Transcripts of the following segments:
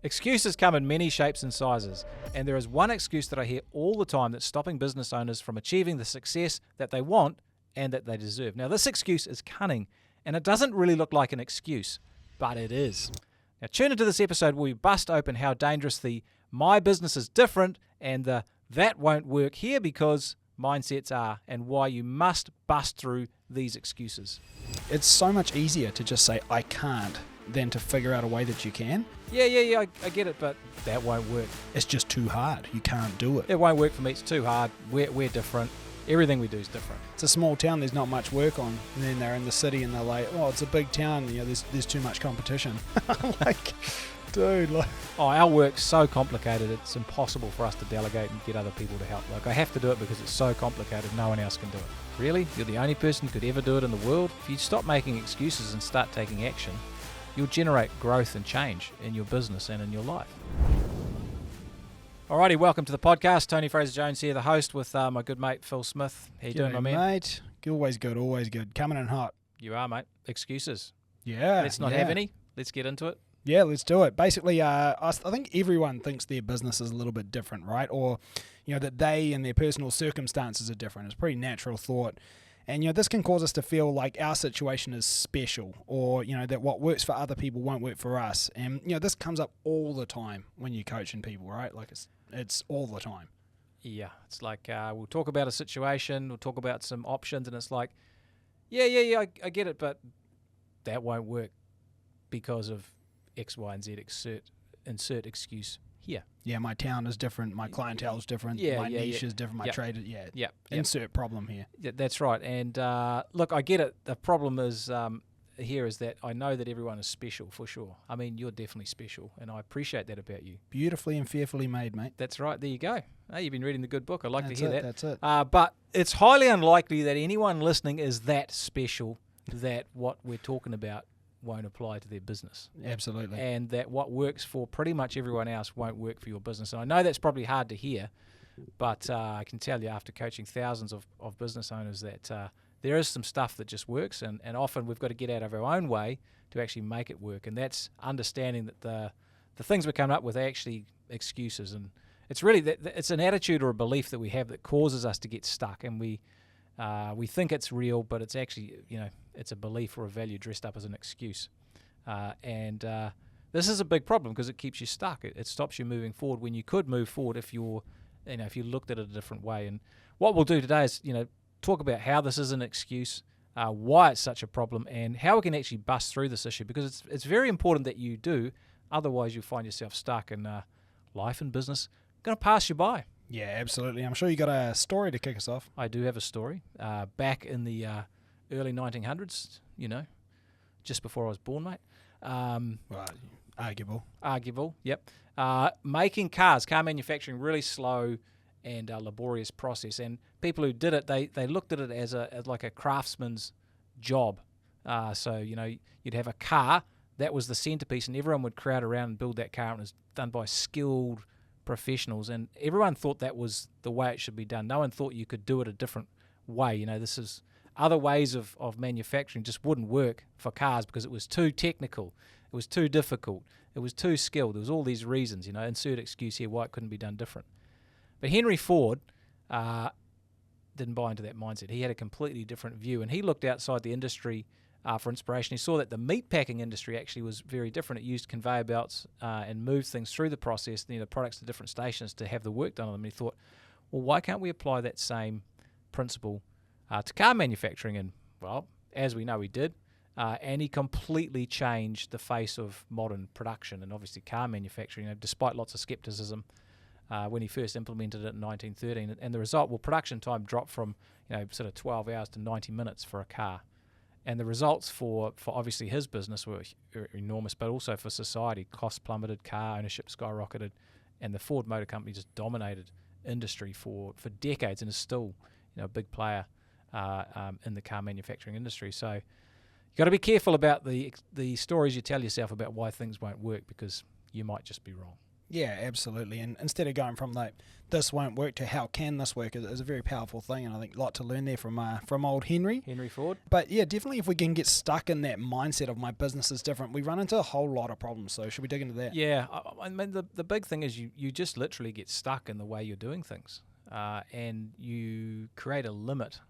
Excuses come in many shapes and sizes, and there is one excuse that I hear all the time that's stopping business owners from achieving the success that they want and that they deserve. Now, this excuse is cunning, and it doesn't really look like an excuse, but it is. Now, tune into this episode where we bust open how dangerous the "my business is different" and the "that won't work here because" mindsets are, and why you must bust through these excuses. It's so much easier to just say, I can't, than to figure out a way that you can. Yeah, I get it, but that won't work. It's just too hard. You can't do it. It won't work for me. It's too hard. We're different. Everything we do is different. It's a small town. There's not much work on. And then they're in the city and they're like, oh, it's a big town. You know, there's too much competition. Like, dude. Like. Oh, our work's so complicated. It's impossible for us to delegate and get other people to help. Like, I have to do it because it's so complicated. No one else can do it. Really? You're the only person who could ever do it in the world? If you stop making excuses and start taking action, you'll generate growth and change in your business and in your life. Alrighty, welcome to the podcast. Tony Fraser-Jones here, the host, with my good mate Phil Smith. How you doing, my man? Mate, always good, always good. Coming in hot. You are, mate. Excuses. Yeah. Let's not have any. Let's get into it. Yeah, let's do it. Basically, I think everyone thinks their business is a little bit different, right? Or, you know, that they and their personal circumstances are different. It's a pretty natural thought. And, you know, this can cause us to feel like our situation is special, or, you know, that what works for other people won't work for us. And, you know, this comes up all the time when you're coaching people, right? Like it's all the time. Yeah, it's like we'll talk about a situation, we'll talk about some options, and it's like, yeah, I get it, but that won't work because of X, Y, and Z. Insert excuse here. Yeah, my town is different, my clientele is different, my niche is different, my trade is, insert problem here. Yeah, that's right. And look, I get it. The problem is here is that I know that everyone is special for sure. I mean, you're definitely special, and I appreciate that about you. Beautifully and fearfully made, mate. That's right. There you go. Hey, you've been reading the good book. I like to hear that. That's it. But it's highly unlikely that anyone listening is that special that what we're talking about won't apply to their business. Absolutely. And that what works for pretty much everyone else won't work for your business. And I know that's probably hard to hear, but I can tell you after coaching thousands of business owners that there is some stuff that just works, and often we've got to get out of our own way to actually make it work. And that's understanding that the things we're coming up with are actually excuses. And it's really it's an attitude or a belief that we have that causes us to get stuck, and we think it's real, but it's actually, you know, it's a belief or a value dressed up as an excuse. And this is a big problem because it keeps you stuck. It stops you moving forward when you could move forward if you looked at it a different way. And what we'll do today is, you know, talk about how this is an excuse, why it's such a problem, and how we can actually bust through this issue, because it's very important that you do. Otherwise, you'll find yourself stuck, and life and business going to pass you by. Yeah, absolutely. I'm sure you got a story to kick us off. I do have a story. Back in the early 1900s, you know, just before I was born, mate. Well, Arguable, yep. Making car manufacturing, really slow and laborious process. And people who did it, they looked at it as like a craftsman's job. So, you know, you'd have a car, that was the centerpiece, and everyone would crowd around and build that car, and it was done by skilled professionals, and everyone thought that was the way it should be done. No one thought you could do it a different way. You know, this is other ways of manufacturing just wouldn't work for cars because it was too technical, it was too difficult, it was too skilled. There was all these reasons, you know, insert excuse here why it couldn't be done different. But Henry Ford didn't buy into that mindset. He had a completely different view, and he looked outside the industry for inspiration. He saw that the meatpacking industry actually was very different. It used conveyor belts and moved things through the process, you know, products to different stations to have the work done on them. And he thought, well, why can't we apply that same principle to car manufacturing? And, well, as we know, he did. And he completely changed the face of modern production and obviously car manufacturing, you know, despite lots of skepticism when he first implemented it in 1913. And the result, well, production time dropped from, you know, sort of 12 hours to 90 minutes for a car. And the results for obviously his business were enormous, but also for society. Costs plummeted, car ownership skyrocketed, and the Ford Motor Company just dominated industry for decades and is still, you know, a big player in the car manufacturing industry. So you've got to be careful about the stories you tell yourself about why things won't work, because you might just be wrong. Yeah, absolutely. And instead of going from like this won't work to how can this work is a very powerful thing, and I think a lot to learn there from old Henry. Henry Ford. But yeah, definitely if we can get stuck in that mindset of my business is different, we run into a whole lot of problems. So should we dig into that? Yeah, I mean the big thing is you just literally get stuck in the way you're doing things, and you create a limit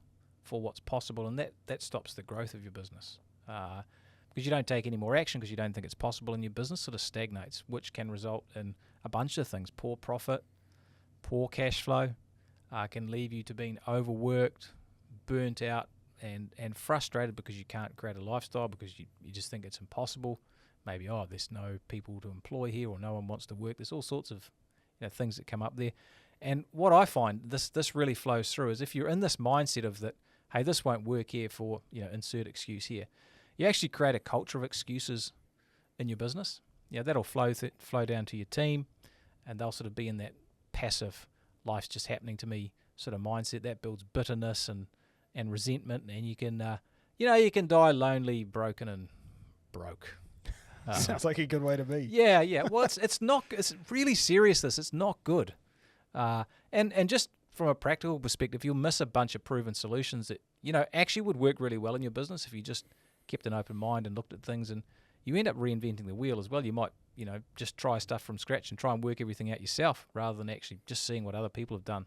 for what's possible, and that stops the growth of your business. Because you don't take any more action because you don't think it's possible, and your business sort of stagnates, which can result in a bunch of things: poor profit, poor cash flow, can leave you to being overworked, burnt out, and frustrated because you can't create a lifestyle because you just think it's impossible. Maybe, there's no people to employ here, or no one wants to work. There's all sorts of things that come up there. And what I find, this really flows through, is if you're in this mindset of that, hey, this won't work here for, insert excuse here, you actually create a culture of excuses in your business. That'll flow down to your team, and they'll sort of be in that passive, life's just happening to me sort of mindset. That builds bitterness and resentment, and you can die lonely, broken, and broke. Sounds like a good way to be. Yeah. Well, it's really serious. It's not good. And just from a practical perspective, you'll miss a bunch of proven solutions that actually would work really well in your business if you just kept an open mind and looked at things, and you end up reinventing the wheel as well. You might, just try stuff from scratch and try and work everything out yourself rather than actually just seeing what other people have done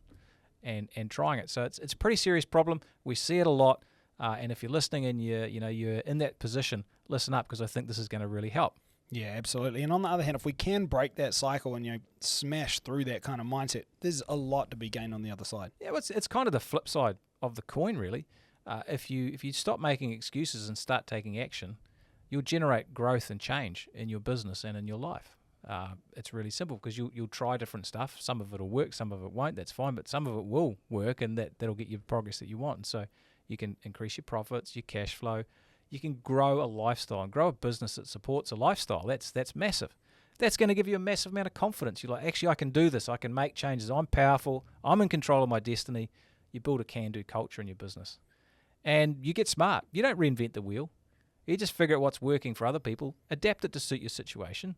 and trying it. So it's a pretty serious problem. We see it a lot, and if you're listening and you're in that position, listen up, because I think this is going to really help. Yeah, absolutely. And on the other hand, if we can break that cycle and smash through that kind of mindset, there's a lot to be gained on the other side. Yeah, it's kind of the flip side of the coin, really. If you stop making excuses and start taking action, you'll generate growth and change in your business and in your life. It's really simple, because you'll try different stuff. Some of it will work, some of it won't. That's fine, but some of it will work, and that'll get you the progress that you want. And so you can increase your profits, your cash flow. You can grow a lifestyle and grow a business that supports a lifestyle. That's massive. That's going to give you a massive amount of confidence. You're like, actually, I can do this. I can make changes. I'm powerful. I'm in control of my destiny. You build a can-do culture in your business. And you get smart. You don't reinvent the wheel. You just figure out what's working for other people, adapt it to suit your situation,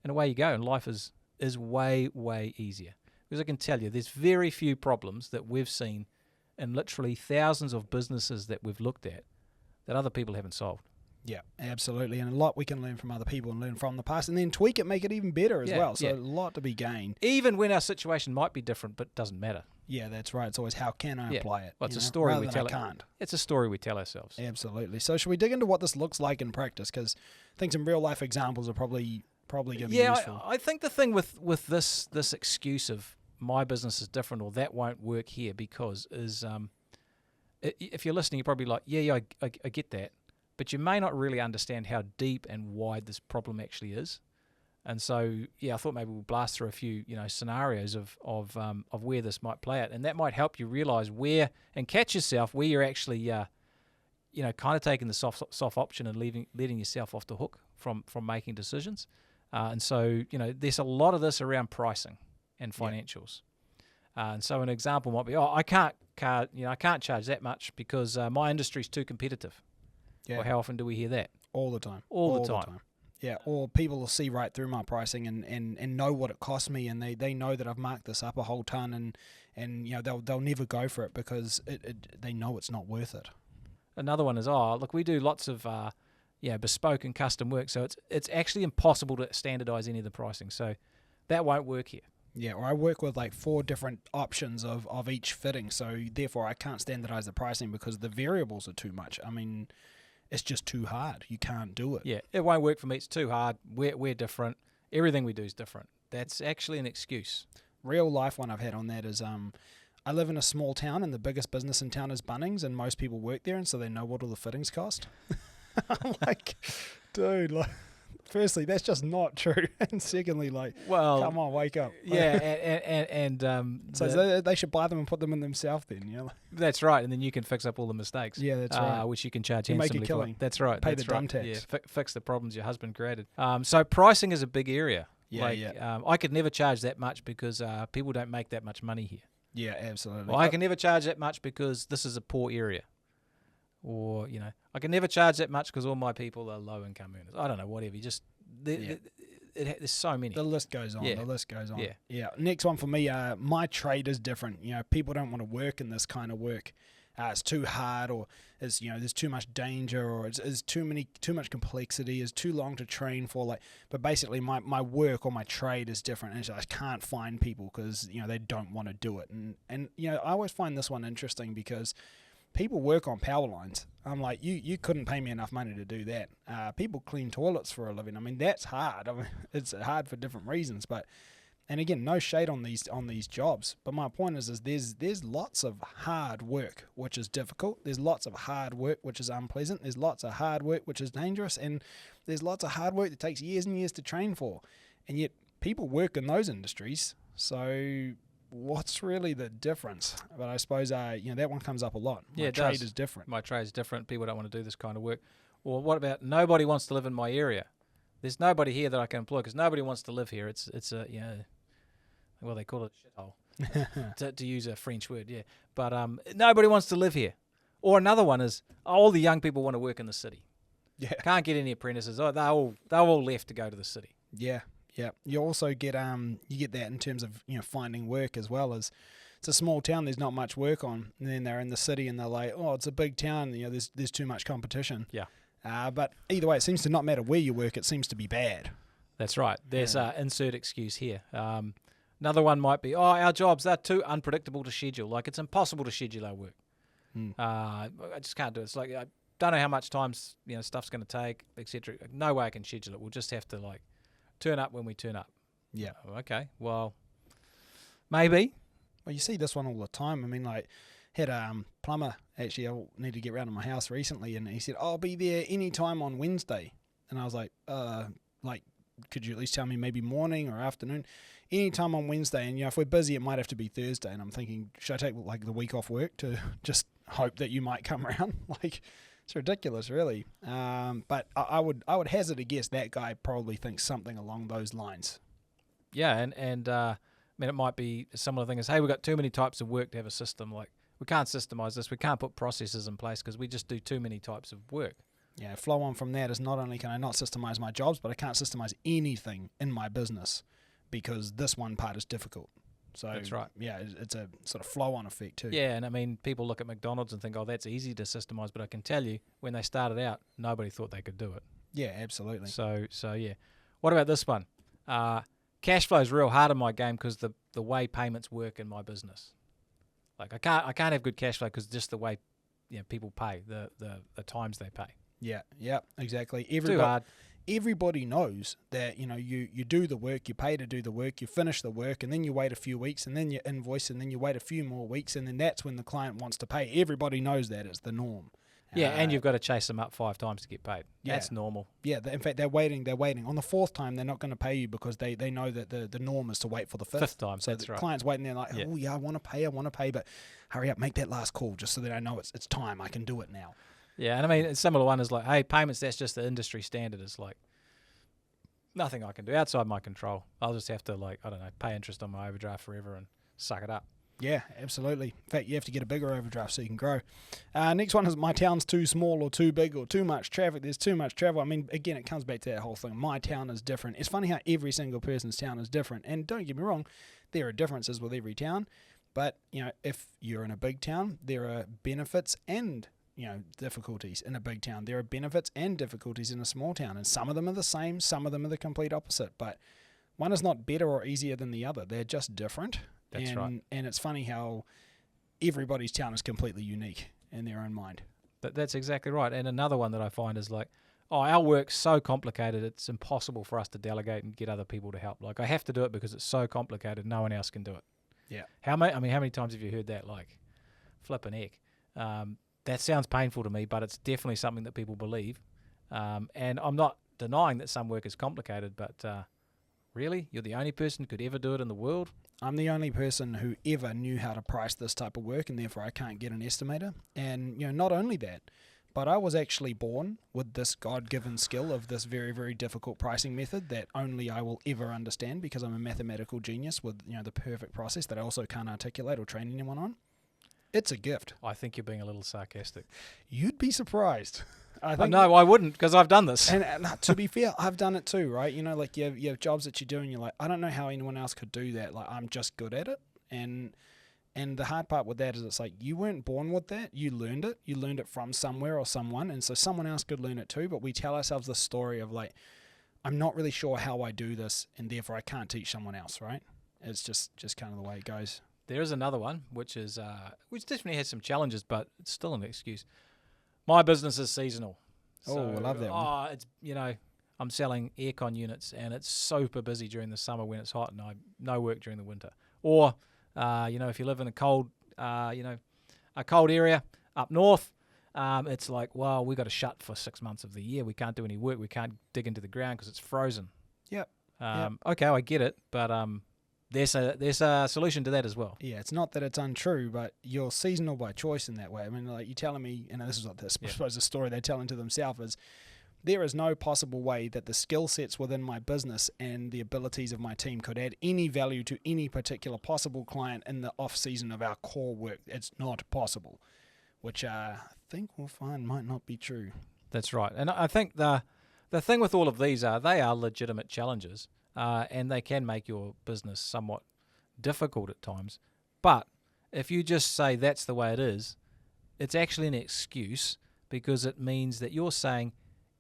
and away you go. And life is way, way easier. Because I can tell you, there's very few problems that we've seen in literally thousands of businesses that we've looked at that other people haven't solved. Yeah, absolutely. And a lot we can learn from other people and learn from the past, and then tweak it, make it even better as well. So a lot to be gained. Even when our situation might be different, but doesn't matter. Yeah, that's right. It's always how can I apply it? Well, it's a story rather we than tell. I can't. It's a story we tell ourselves. Absolutely. So should we dig into what this looks like in practice? Because I think some real life examples are probably going to be useful. I think the thing with this excuse of my business is different or that won't work here because is if you're listening, you're probably like, I get that. But you may not really understand how deep and wide this problem actually is. And so, I thought maybe we'll blast through a few, scenarios of where this might play out. And that might help you realize where, and catch yourself where you're actually, kind of taking the soft option and letting yourself off the hook from making decisions. And so, there's a lot of this around pricing and financials. And so an example might be, I can't charge that much because my industry's too competitive. Yeah. Well, how often do we hear that? All the time. All the time. Yeah, or people will see right through my pricing and know what it costs me, and they know that I've marked this up a whole ton, and they'll never go for it because they know it's not worth it. Another one is, look, we do lots of bespoke and custom work, so it's actually impossible to standardize any of the pricing, so that won't work here. Yeah, or I work with like 4 different options of each fitting, so therefore I can't standardize the pricing because the variables are too much. I mean, it's just too hard. You can't do it. Yeah, it won't work for me. It's too hard. We're different. Everything we do is different. That's actually an excuse. Real life one I've had on that is I live in a small town and the biggest business in town is Bunnings, and most people work there, and so they know what all the fittings cost. I'm like, dude, like, firstly, that's just not true, and secondly, like, come on, wake up. Yeah, and so they should buy them and put them in themselves then, That's right, and then you can fix up all the mistakes. Yeah, that's right. Which you can charge you handsomely make a killing. for. That's right. Pay the dumb tax. Yeah, fix the problems your husband created. So pricing is a big area. I could never charge that much because people don't make that much money here. Yeah, absolutely. Well, I can never charge that much because this is a poor area. Or, I can never charge that much because all my people are low-income earners. I don't know, whatever. It's there's so many. The list goes on. Yeah. The list goes on. Yeah. Yeah. Next one for me, my trade is different. People don't want to work in this kind of work. It's too hard, or there's too much danger, or it's too much complexity, it's too long to train for. But basically, my work or my trade is different, and I just can't find people because they don't want to do it. And I always find this one interesting because people work on power lines. I'm like, you couldn't pay me enough money to do that. People clean toilets for a living. I mean, that's hard. I mean, it's hard for different reasons, but. And again, no shade on these jobs, but my point is there's lots of hard work which is difficult. There's lots of hard work which is unpleasant. There's lots of hard work which is dangerous, and there's lots of hard work that takes years and years to train for. And yet people work in those industries. So what's really the difference? But I suppose that one comes up a lot. My trade is different. My trade is different. People don't want to do this kind of work. Or what about nobody wants to live in my area? There's nobody here that I can employ because nobody wants to live here. It's a well, they call it shithole, to use a French word, yeah. But nobody wants to live here. Or another one is all the young people want to work in the city. Yeah, can't get any apprentices. Oh, they're all left to go to the city. Yeah, yeah. You also get that in terms of finding work as well. As it's a small town, there's not much work on, and then they're in the city and they're like, oh, it's a big town. There's too much competition. Yeah. But either way, it seems to not matter where you work. It seems to be bad. That's right. There's insert excuse here. Another one might be, our jobs, they're too unpredictable to schedule. Like, it's impossible to schedule our work. I just can't do it. It's like, I don't know how much time stuff's going to take, etc. No way I can schedule it. We'll just have to, turn up when we turn up. Yeah. Okay, well, maybe. Well, you see this one all the time. I mean, had a plumber, actually, I need to get round to my house recently, and he said, I'll be there any time on Wednesday. And I was like, could you at least tell me maybe morning or afternoon? Any time on Wednesday, and if we're busy, it might have to be Thursday. And I'm thinking, should I take the week off work to just hope that you might come around? It's ridiculous, really. But I would hazard a guess that guy probably thinks something along those lines. Yeah, and I mean, it might be a similar thing as, hey, we've got too many types of work to have a system. We can't systemize this. We can't put processes in place because we just do too many types of work. Yeah, flow on from that is not only can I not systemize my jobs, but I can't systemize anything in my business because this one part is difficult. So that's right. Yeah, it's a sort of flow-on effect too. Yeah, and I mean, people look at McDonald's and think, oh, that's easy to systemize, but I can tell you, when they started out, nobody thought they could do it. Yeah, absolutely. So yeah. What about this one? Cash flow is real hard in my game because the way payments work in my business. I can't have good cash flow because just the way people pay, the times they pay. Yeah, exactly. Too hard. Everybody knows that you do the work, you pay to do the work, you finish the work, and then you wait a few weeks, and then you invoice, and then you wait a few more weeks, and then that's when the client wants to pay. Everybody knows that it's the norm. Yeah, and you've got to chase them up 5 times to get paid. Yeah. That's normal. Yeah, in fact, they're waiting. On the 4th time, they're not going to pay you because they know that the norm is to wait for the 5th time. So that's the right. client's waiting there like, oh yeah, I want to pay, but hurry up, make that last call just so that I know it's time. I can do it now. Yeah, and I mean, a similar one is hey, payments, that's just the industry standard. It's nothing I can do outside my control. I'll just have to, I don't know, pay interest on my overdraft forever and suck it up. Yeah, absolutely. In fact, you have to get a bigger overdraft so you can grow. Next one is my town's too small or too big or too much traffic. There's too much travel. I mean, again, it comes back to that whole thing. My town is different. It's funny how every single person's town is different. And don't get me wrong, there are differences with every town. But, if you're in a big town, there are benefits and difficulties in a big town. There are benefits and difficulties in a small town, and some of them are the same, some of them are the complete opposite, but one is not better or easier than the other. They're just different. That's right. And it's funny how everybody's town is completely unique in their own mind. That's exactly right. And another one that I find is our work's so complicated, it's impossible for us to delegate and get other people to help. I have to do it because it's so complicated, no one else can do it. Yeah. How many times have you heard that? Flippin' heck. That sounds painful to me, but it's definitely something that people believe. And I'm not denying that some work is complicated, but really? You're the only person who could ever do it in the world? I'm the only person who ever knew how to price this type of work, and therefore I can't get an estimator. And, not only that, but I was actually born with this God-given skill of this very, very difficult pricing method that only I will ever understand because I'm a mathematical genius with, the perfect process that I also can't articulate or train anyone on. It's a gift. I think you're being a little sarcastic. You'd be surprised. I Oh, think. no, I wouldn't, because I've done this. And to be fair, I've done it too, right? You know, like you have jobs that you do, and you're like, I don't know how anyone else could do that. Like, I'm just good at it. And the hard part with that is it's like you weren't born with that. You learned it. You learned it from somewhere or someone, and so someone else could learn it too. But we tell ourselves the story of like, I'm not really sure how I do this, and therefore I can't teach someone else, right? It's just kind of the way it goes. There is another one, which definitely has some challenges, but it's still an excuse. My business is seasonal. Oh, I love that one. It's, I'm selling aircon units, and it's super busy during the summer when it's hot, and no work during the winter. Or, if you live in a cold area up north, it's like, well, we got to shut for 6 months of the year. We can't do any work. We can't dig into the ground because it's frozen. Yep. Okay, I get it, but there's a solution to that as well. Yeah, it's not that it's untrue, but you're seasonal by choice in that way. I mean, like you're telling me, and this is what I suppose the story they're telling to themselves is, there is no possible way that the skill sets within my business and the abilities of my team could add any value to any particular possible client in the off season of our core work. It's not possible, which I think we'll find might not be true. That's right, and I think the thing with all of these they are legitimate challenges. And they can make your business somewhat difficult at times. But if you just say that's the way it is, it's actually an excuse, because it means that you're saying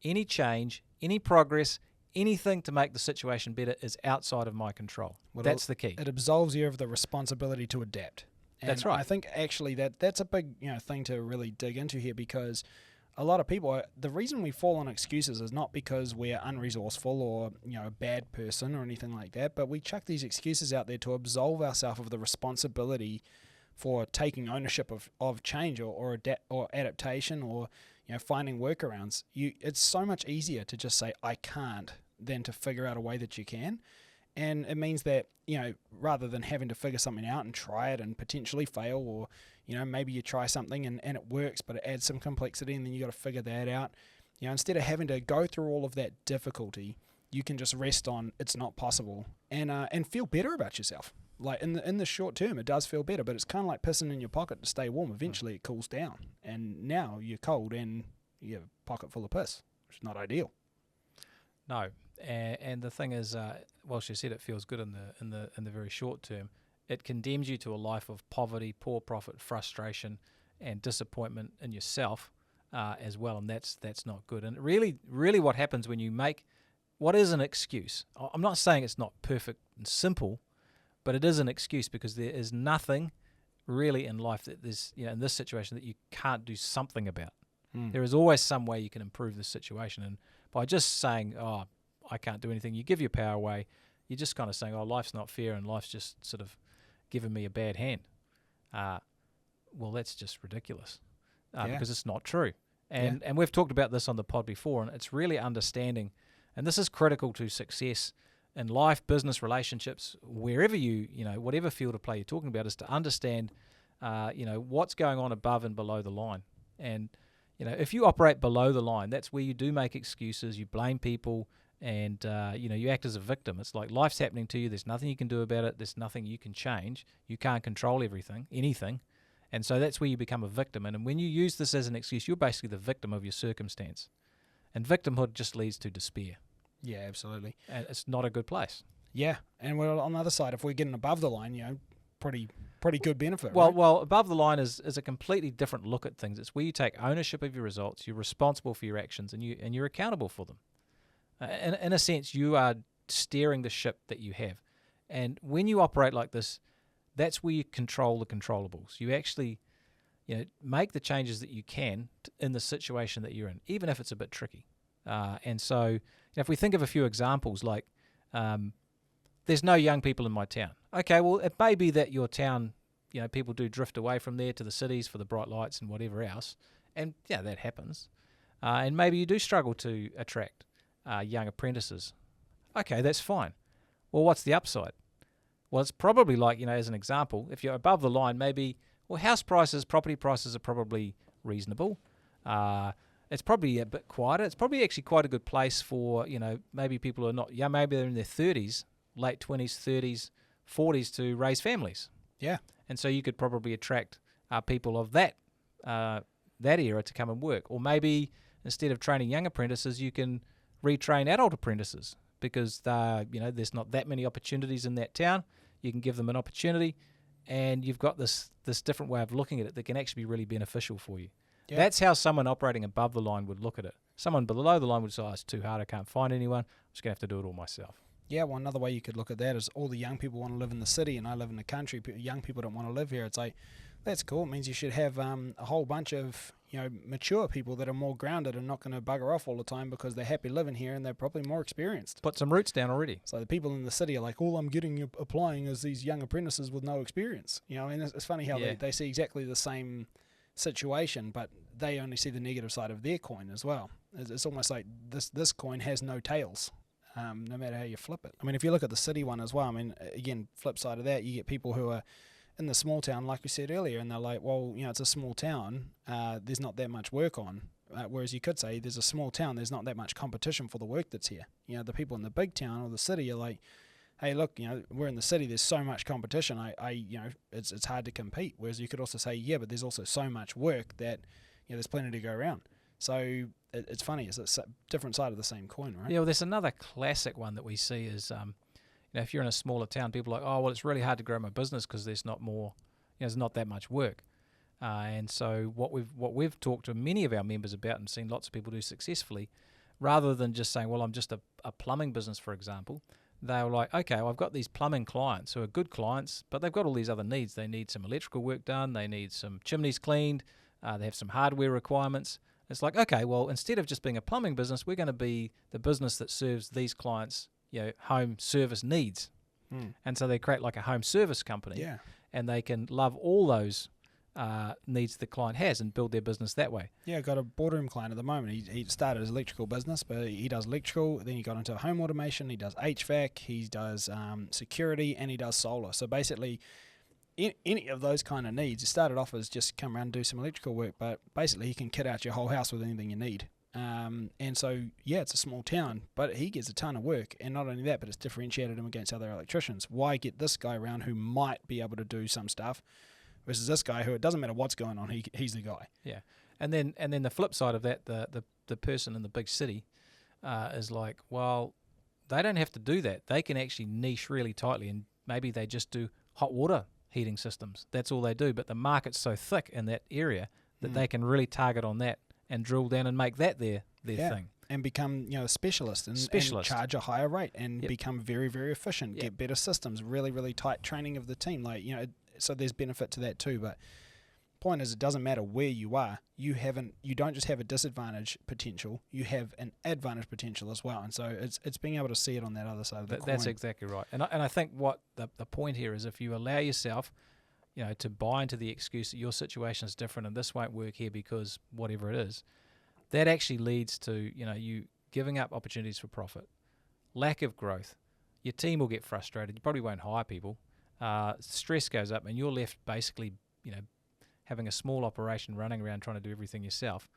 any change, any progress, anything to make the situation better is outside of my control. Well, that's the key. It absolves you of the responsibility to adapt. And that's right. I think actually that's a big thing to really dig into here, because a lot of people, the reason we fall on excuses is not because we're unresourceful or a bad person or anything like that, but we chuck these excuses out there to absolve ourselves of the responsibility for taking ownership of change or adaptation or finding workarounds. It's so much easier to just say I can't than to figure out a way that you can. And it means that, rather than having to figure something out and try it and potentially fail, or, maybe you try something and it works, but it adds some complexity and then you got to figure that out. Instead of having to go through all of that difficulty, you can just rest on it's not possible and feel better about yourself. Like in the short term, it does feel better, but it's kind of like pissing in your pocket to stay warm. Eventually it cools down, and now you're cold and you have a pocket full of piss, which is not ideal. No. And the thing is, well, she said it feels good in the very short term. It condemns you to a life of poverty, poor profit, frustration, and disappointment in yourself as well, and that's not good. And really, what happens when you make what is an excuse? I'm not saying it's not perfect and simple, but it is an excuse, because there is nothing really in life that there's in this situation that you can't do something about. There is always some way you can improve the situation, and by just saying, "Oh, I can't do anything," you give your power away. You're just kind of saying, "Oh, life's not fair, and life's just sort of giving me a bad hand." Well, that's just ridiculous, because it's not true. And we've talked about this on the pod before, and it's really understanding, and this is critical to success in life, business, relationships, wherever whatever field of play you're talking about, is to understand, what's going on above and below the line. And if you operate below the line, that's where you do make excuses, you blame people, and you act as a victim. It's like life's happening to you. There's nothing you can do about it. There's nothing you can change. You can't control anything. And so that's where you become a victim. And when you use this as an excuse, you're basically the victim of your circumstance. And victimhood just leads to despair. Yeah, absolutely. And it's not a good place. Yeah, and well, on the other side, if we're getting above the line, pretty good benefit. Well, right? well, above the line is a completely different look at things. It's where you take ownership of your results. You're responsible for your actions, and you're accountable for them. In a sense, you are steering the ship that you have. And when you operate like this, that's where you control the controllables. You actually, make the changes that you can in the situation that you're in, even if it's a bit tricky. And so, if we think of a few examples, like there's no young people in my town. Okay, well, it may be that your town, people do drift away from there to the cities for the bright lights and whatever else. And, that happens. And maybe you do struggle to attract young apprentices. Okay, that's fine. Well, what's the upside? Well, it's probably like, as an example, if you're above the line, maybe, house prices, property prices are probably reasonable. It's probably a bit quieter. It's probably actually quite a good place for, maybe people who are not young, maybe they're in their 30s, late 20s, 30s, 40s to raise families. Yeah. And so you could probably attract people of that era to come and work. Or maybe instead of training young apprentices, you can retrain adult apprentices because there's not that many opportunities in that town. You can give them an opportunity, and you've got this different way of looking at it that can actually be really beneficial for you. Yeah. That's how someone operating above the line would look at it. Someone below the line would say, it's too hard, I can't find anyone, I'm just going to have to do it all myself. Yeah, well, another way you could look at that is all the young people want to live in the city and I live in the country. Young people don't want to live here. It's like, that's cool. It means you should have a whole bunch of mature people that are more grounded and not going to bugger off all the time because they're happy living here and they're probably more experienced. Put some roots down already. So the people in the city are like, all I'm getting applying is these young apprentices with no experience. And it's funny how they see exactly the same situation, but they only see the negative side of their coin as well. It's almost like this coin has no tails. No matter how you flip it. I mean, if you look at the city one as well, I mean, again, flip side of that, you get people who are in the small town, like we said earlier, and they're like, well, it's a small town, there's not that much work on. Whereas you could say there's a small town, there's not that much competition for the work that's here. The people in the big town or the city are like, hey, look, we're in the city, there's so much competition, it's hard to compete. Whereas you could also say, yeah, but there's also so much work that, there's plenty to go around. So it's funny, it's a different side of the same coin, right? Yeah, well, there's another classic one that we see is, if you're in a smaller town, people are like, oh, well, it's really hard to grow my business because there's not more, there's not that much work. And so what we've talked to many of our members about and seen lots of people do successfully, rather than just saying, well, I'm just a plumbing business, for example, they were like, okay, well, I've got these plumbing clients who are good clients, but they've got all these other needs. They need some electrical work done. They need some chimneys cleaned. They have some hardware requirements. It's like, okay, well, instead of just being a plumbing business, we're going to be the business that serves these clients, home service needs. And so they create like a home service company. Yeah. And they can love all those needs the client has and build their business that way. Yeah, I've got a boardroom client at the moment. He started his electrical business, but he does electrical. Then he got into home automation. He does HVAC. He does security, and he does solar. So basically, any of those kind of needs, it started off as just come around and do some electrical work, but basically he can kit out your whole house with anything you need. And so, yeah, it's a small town, but he gets a ton of work. And not only that, but it's differentiated him against other electricians. Why get this guy around who might be able to do some stuff versus this guy who it doesn't matter what's going on, he's the guy. Yeah. And then the flip side of that, the person in the big city is like, well, they don't have to do that. They can actually niche really tightly, and maybe they just do hot water heating systems. That's all they do. But the market's so thick in that area that they can really target on that and drill down and make that their thing. And become a specialist and charge a higher rate and become very, very efficient, get better systems, really, really tight training of the team. So there's benefit to that too. But point is, it doesn't matter where you are. You don't just have a disadvantage potential, you have an advantage potential as well. And so it's being able to see it on that other side of the coin. That's exactly right. And I think what the point here is, if you allow yourself to buy into the excuse that your situation is different and this won't work here because whatever it is, that actually leads to you giving up opportunities for profit, lack of growth. Your team will get frustrated. You probably won't hire people. Stress goes up, and you're left basically having a small operation running around trying to do everything yourself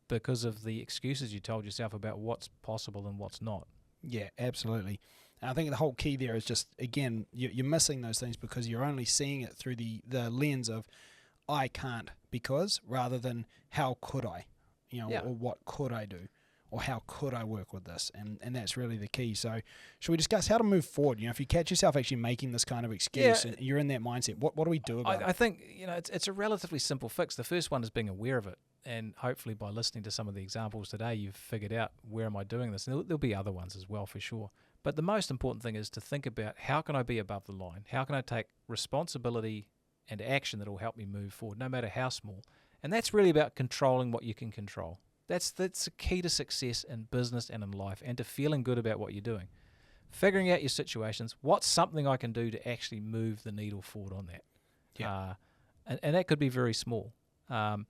because of the excuses you told yourself about what's possible and what's not. Yeah, absolutely. And I think the whole key there is just, again, you're missing those things because you're only seeing it through the lens of I can't because, rather than how could I, or what could I do, or how could I work with this, and that's really the key. So should we discuss how to move forward? If you catch yourself actually making this kind of excuse and you're in that mindset, what do we do about it? I think it's a relatively simple fix. The first one is being aware of it, and hopefully by listening to some of the examples today, you've figured out, where am I doing this? And there'll be other ones as well for sure. But the most important thing is to think about, how can I be above the line? How can I take responsibility and action that will help me move forward, no matter how small? And that's really about controlling what you can control. That's the key to success in business and in life, and to feeling good about what you're doing. Figuring out your situations, what's something I can do to actually move the needle forward on that? Yeah. And that could be very small. Here's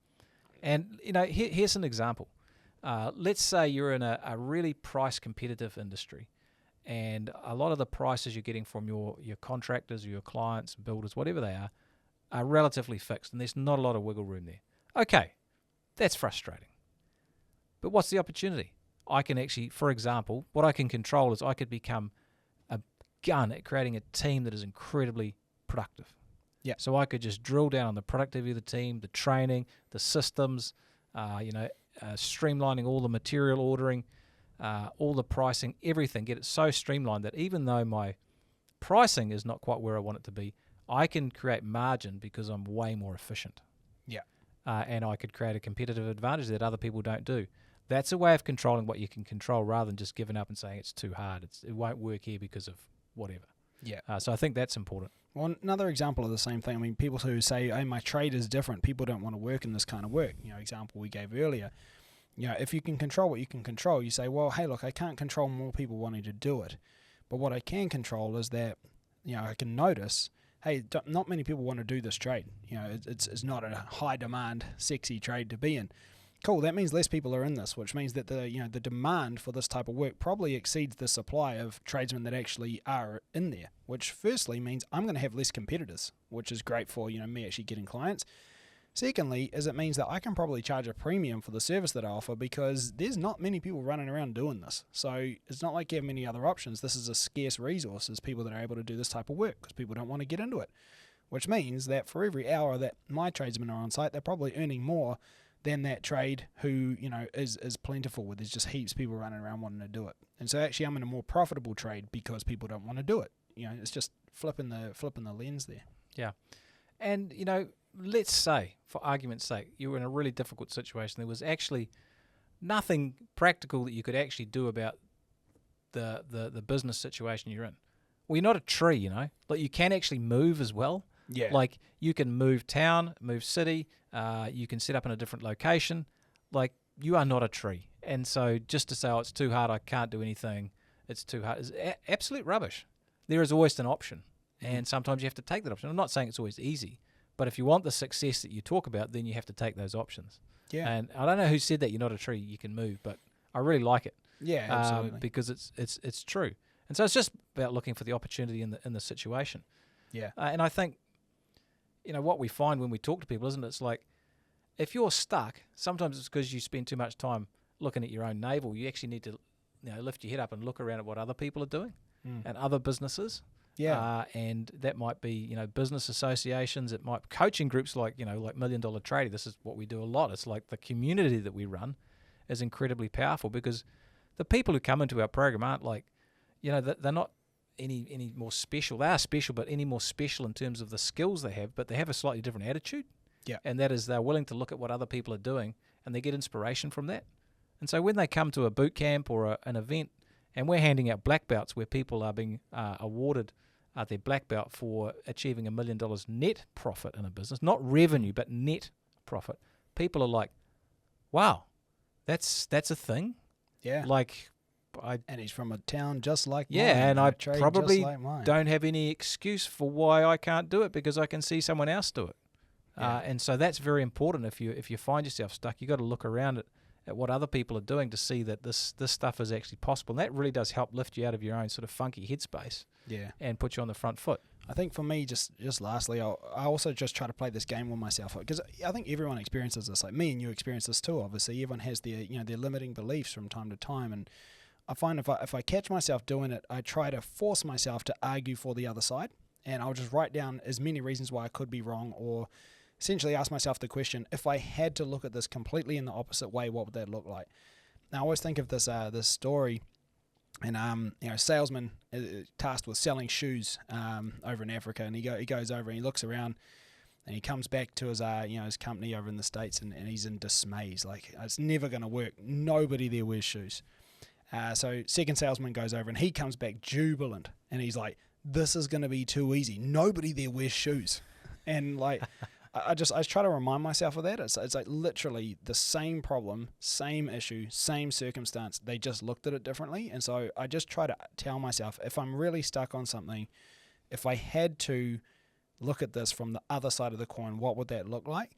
an example. Let's say you're in a really price competitive industry, and a lot of the prices you're getting from your contractors or your clients, builders, whatever they are relatively fixed, and there's not a lot of wiggle room there. Okay, that's frustrating. But what's the opportunity? I can actually, for example, what I can control is I could become a gun at creating a team that is incredibly productive. Yeah. So I could just drill down on the productivity of the team, the training, the systems, streamlining all the material ordering, all the pricing, everything. Get it so streamlined that even though my pricing is not quite where I want it to be, I can create margin because I'm way more efficient. Yeah. And I could create a competitive advantage that other people don't do. That's a way of controlling what you can control rather than just giving up and saying it's too hard. It won't work here because of whatever. Yeah. So I think that's important. Well, another example of the same thing. I mean, people who say, "Hey, my trade is different. People don't want to work in this kind of work." Example we gave earlier. If you can control what you can control, you say, "Well, hey, look, I can't control more people wanting to do it, but what I can control is that, I can notice, hey, not many people want to do this trade. It's not a high demand, sexy trade to be in. Cool. That means less people are in this, which means that the demand for this type of work probably exceeds the supply of tradesmen that actually are in there. Which firstly means I'm going to have less competitors, which is great for me actually getting clients. Secondly, is it means that I can probably charge a premium for the service that I offer because there's not many people running around doing this. So it's not like you have many other options. This is a scarce resource, is people that are able to do this type of work because people don't want to get into it. Which means that for every hour that my tradesmen are on site, they're probably earning more than that trade who, is plentiful, where there's just heaps of people running around wanting to do it. And so actually I'm in a more profitable trade because people don't want to do it. It's just flipping the lens there. Yeah. And, let's say, for argument's sake, you were in a really difficult situation. There was actually nothing practical that you could actually do about the business situation you're in. Well, you're not a tree, Like, you can actually move as well. Yeah. Like, you can move town, move city, you can set up in a different location. Like, you are not a tree. And so just to say, oh, it's too hard, I can't do anything, it's too hard, is absolute rubbish. There is always an option. And sometimes you have to take that option. I'm not saying it's always easy, but if you want the success that you talk about, then you have to take those options. Yeah. And I don't know who said that you're not a tree, you can move, but I really like it. Yeah, absolutely. Because it's true. And so it's just about looking for the opportunity in the situation. Yeah. And I think, what we find when we talk to people, isn't it? It's like, if you're stuck, sometimes it's because you spend too much time looking at your own navel. You actually need to, lift your head up and look around at what other people are doing and other businesses. Yeah. And that might be, business associations. It might coaching groups like $1 Million Tradie. This is what we do a lot. It's like the community that we run is incredibly powerful because the people who come into our program aren't like, they're not any more special. They are special, but any more special in terms of the skills they have, but they have a slightly different attitude. Yeah. And that is they're willing to look at what other people are doing and they get inspiration from that. And so when they come to a boot camp or an event and we're handing out black belts where people are being awarded their black belt for achieving $1 million net profit in a business, not revenue, but net profit, people are like, wow, that's a thing. Yeah. Like, and he's from a town just like mine. Yeah, and I trade probably just like mine. don't have any excuse for why I can't do it because I can see someone else do it. Yeah. And so that's very important. If you find yourself stuck, you've got to look around at what other people are doing to see that this stuff is actually possible. And that really does help lift you out of your own sort of funky headspace. Yeah. And put you on the front foot. I think for me, just lastly, I also just try to play this game with myself because I think everyone experiences this. Like me and you experience this too. Obviously, everyone has their their limiting beliefs from time to time, and I find if I catch myself doing it, I try to force myself to argue for the other side, and I'll just write down as many reasons why I could be wrong, or essentially ask myself the question: if I had to look at this completely in the opposite way, what would that look like? Now, I always think of this story. And salesman tasked with selling shoes over in Africa, and he goes over and he looks around, and he comes back to his his company over in the States, and he's in dismay. He's like, it's never going to work. Nobody there wears shoes. So second salesman goes over, and he comes back jubilant, and he's like, this is going to be too easy. Nobody there wears shoes, and like. I try to remind myself of that. It's like literally the same problem, same issue, same circumstance. They just looked at it differently. And so I just try to tell myself, if I'm really stuck on something, if I had to look at this from the other side of the coin, what would that look like?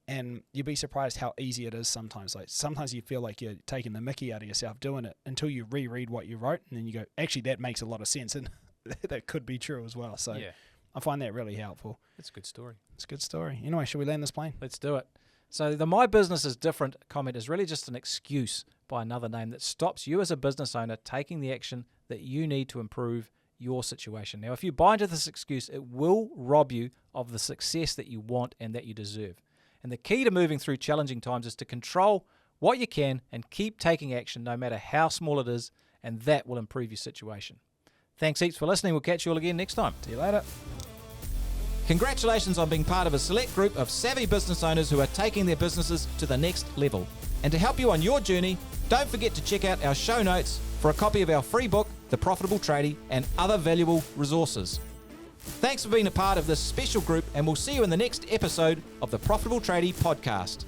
And you'd be surprised how easy it is sometimes. Like sometimes you feel like you're taking the mickey out of yourself doing it until you reread what you wrote, and then you go, actually, that makes a lot of sense, and that could be true as well. So yeah. I find that really helpful. It's a good story. It's a good story. Anyway, should we land this plane? Let's do it. So the "my business is different" comment is really just an excuse by another name that stops you as a business owner taking the action that you need to improve your situation. Now, if you buy into this excuse, it will rob you of the success that you want and that you deserve. And the key to moving through challenging times is to control what you can and keep taking action no matter how small it is, and that will improve your situation. Thanks heaps for listening. We'll catch you all again next time. See you later. Congratulations on being part of a select group of savvy business owners who are taking their businesses to the next level. And to help you on your journey, don't forget to check out our show notes for a copy of our free book, The Profitable Tradie, and other valuable resources. Thanks for being a part of this special group, and we'll see you in the next episode of the Profitable Tradie podcast.